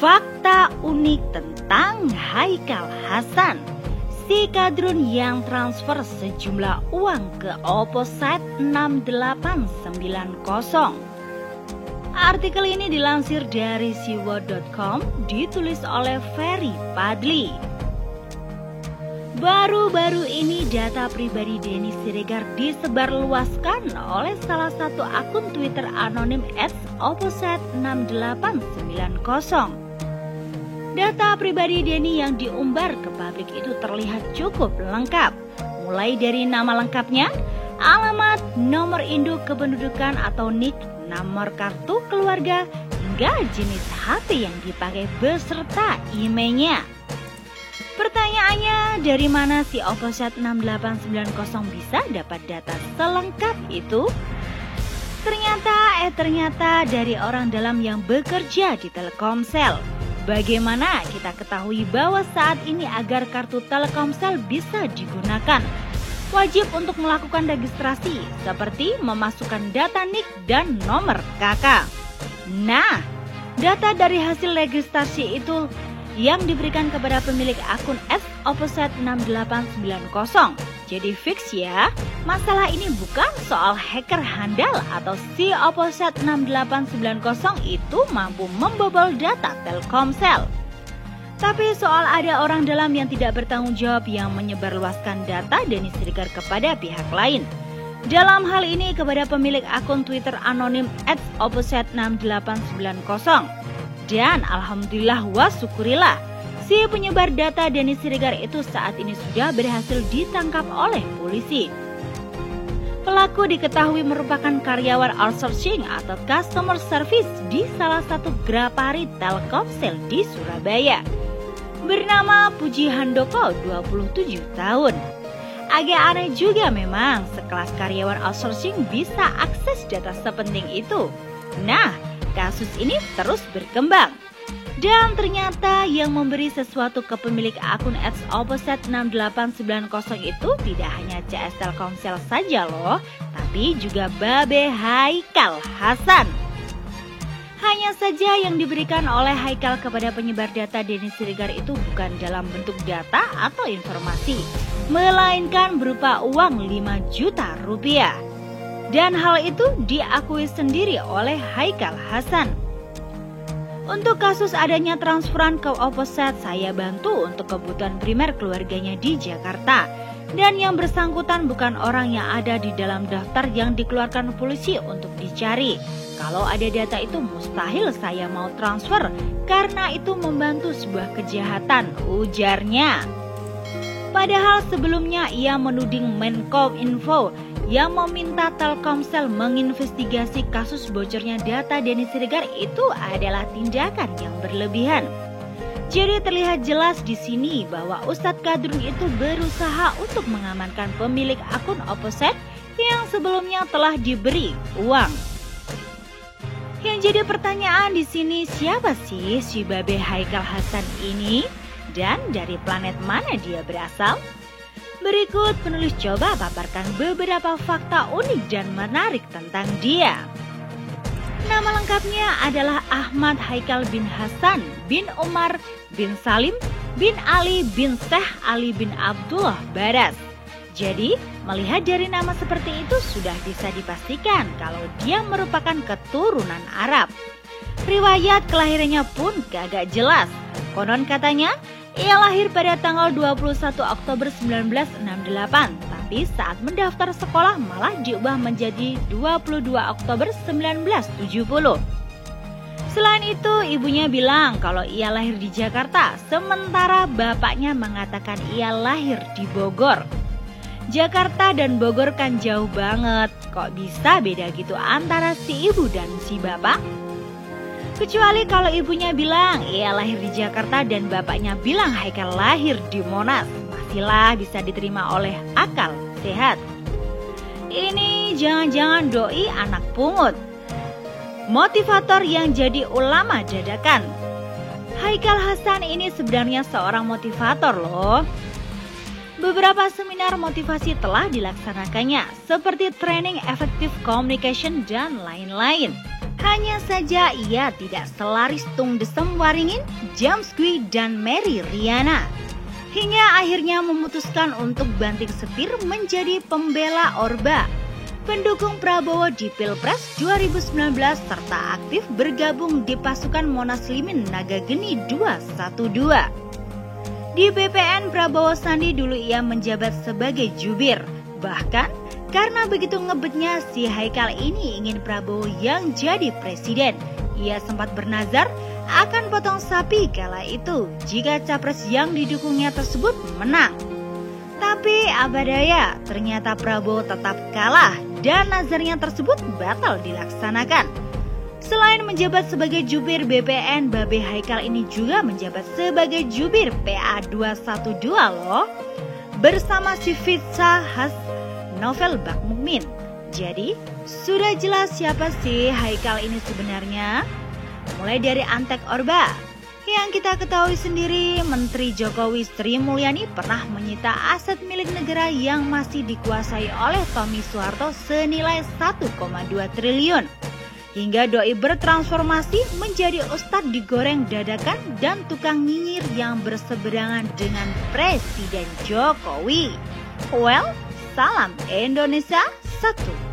Fakta unik tentang Haikal Hasan, si kadrun yang transfer sejumlah uang ke Opposite 6890. Artikel ini dilansir dari siwo.com, ditulis oleh Ferry Fadli. Baru-baru ini data pribadi Denny Siregar disebarluaskan oleh salah satu akun Twitter anonim @opposite6890. Data pribadi Denny yang diumbar ke publik itu terlihat cukup lengkap, mulai dari nama lengkapnya, alamat, nomor induk kependudukan atau NIK, nomor kartu keluarga, hingga jenis HP yang dipakai beserta emailnya. Pertanyaannya, dari mana si Opposite 6890 bisa dapat data selengkap itu? Ternyata dari orang dalam yang bekerja di Telkomsel. Bagaimana kita ketahui bahwa saat ini agar kartu Telkomsel bisa digunakan, wajib untuk melakukan registrasi seperti memasukkan data NIK dan nomor KK. Nah, data dari hasil registrasi itu yang diberikan kepada pemilik akun @opposite6890. Jadi fix ya, masalah ini bukan soal hacker handal atau si Opposite 6890 itu mampu membobol data Telkomsel. Tapi soal ada orang dalam yang tidak bertanggung jawab yang menyebarluaskan data Denny Siregar kepada pihak lain. Dalam hal ini kepada pemilik akun Twitter anonim @opposite6890. Dan alhamdulillah wa syukurillah, si penyebar data Denny Siregar itu saat ini sudah berhasil ditangkap oleh polisi. Pelaku diketahui merupakan karyawan outsourcing atau customer service di salah satu Grapari Telkomsel di Surabaya. Bernama Puji Handoko, 27 tahun. Agak aneh juga memang sekelas karyawan outsourcing bisa akses data sepenting itu. Nah, kasus ini terus berkembang. Dan ternyata yang memberi sesuatu ke pemilik akun @opposite6890 itu tidak hanya CS Telkomsel saja loh, tapi juga Babe Haikal Hasan. Hanya saja yang diberikan oleh Haikal kepada penyebar data Denny Siregar itu bukan dalam bentuk data atau informasi, melainkan berupa uang 5 juta rupiah. Dan hal itu diakui sendiri oleh Haikal Hasan. Untuk kasus adanya transferan ke Opposite, saya bantu untuk kebutuhan primer keluarganya di Jakarta. Dan yang bersangkutan bukan orang yang ada di dalam daftar yang dikeluarkan polisi untuk dicari. Kalau ada data itu mustahil saya mau transfer karena itu membantu sebuah kejahatan, ujarnya. Padahal sebelumnya ia menuding Menkominfo yang meminta Telkomsel menginvestigasi kasus bocornya data Denny Siregar itu adalah tindakan yang berlebihan. Jadi terlihat jelas di sini bahwa Ustadz Kadrun itu berusaha untuk mengamankan pemilik akun Opposite yang sebelumnya telah diberi uang. Yang jadi pertanyaan di sini, siapa sih si Babe Haikal Hasan ini? Dan dari planet mana dia berasal? Berikut penulis coba paparkan beberapa fakta unik dan menarik tentang dia. Nama lengkapnya adalah Ahmad Haikal bin Hasan bin Umar bin Salim bin Ali bin Syekh Ali bin Abdullah Baras. Jadi, melihat dari nama seperti itu sudah bisa dipastikan kalau dia merupakan keturunan Arab. Riwayat kelahirannya pun gagak jelas. Konon katanya, ia lahir pada tanggal 21 Oktober 1968, tapi saat mendaftar sekolah malah diubah menjadi 22 Oktober 1970. Selain itu, ibunya bilang kalau ia lahir di Jakarta, sementara bapaknya mengatakan ia lahir di Bogor. Jakarta dan Bogor kan jauh banget, kok bisa beda gitu antara si ibu dan si bapak? Kecuali kalau ibunya bilang ia lahir di Jakarta dan bapaknya bilang Haikal lahir di Monas, masihlah bisa diterima oleh akal sehat. Ini jangan-jangan doi anak pungut, motivator yang jadi ulama dadakan. Haikal Hasan ini sebenarnya seorang motivator loh. Beberapa seminar motivasi telah dilaksanakannya, seperti training effective communication dan lain-lain. Hanya saja ia tidak selaris Tung Desem Waringin, James Kui, dan Mary Riana. Hingga akhirnya memutuskan untuk banting setir menjadi pembela Orba, pendukung Prabowo di Pilpres 2019 serta aktif bergabung di pasukan Monaslimin Nagageni 212. Di BPN Prabowo Sandi dulu ia menjabat sebagai jubir. Bahkan karena begitu ngebetnya si Haikal ini ingin Prabowo yang jadi presiden, ia sempat bernazar akan potong sapi kala itu jika capres yang didukungnya tersebut menang. Tapi apa daya, ternyata Prabowo tetap kalah dan nazarnya tersebut batal dilaksanakan. Selain menjabat sebagai jubir BPN, Babe Haikal ini juga menjabat sebagai jubir PA 212 loh, bersama si Fitza Has Novel Bakmukmin. Jadi, sudah jelas siapa sih Haikal ini sebenarnya? Mulai dari Antek Orba. Yang kita ketahui sendiri, Menteri Jokowi Sri Mulyani pernah menyita aset milik negara yang masih dikuasai oleh Tommy Soeharto senilai 1,2 triliun. Hingga doi bertransformasi menjadi ustadz digoreng dadakan dan tukang nyinyir yang berseberangan dengan Presiden Jokowi. Well, salam Indonesia 1.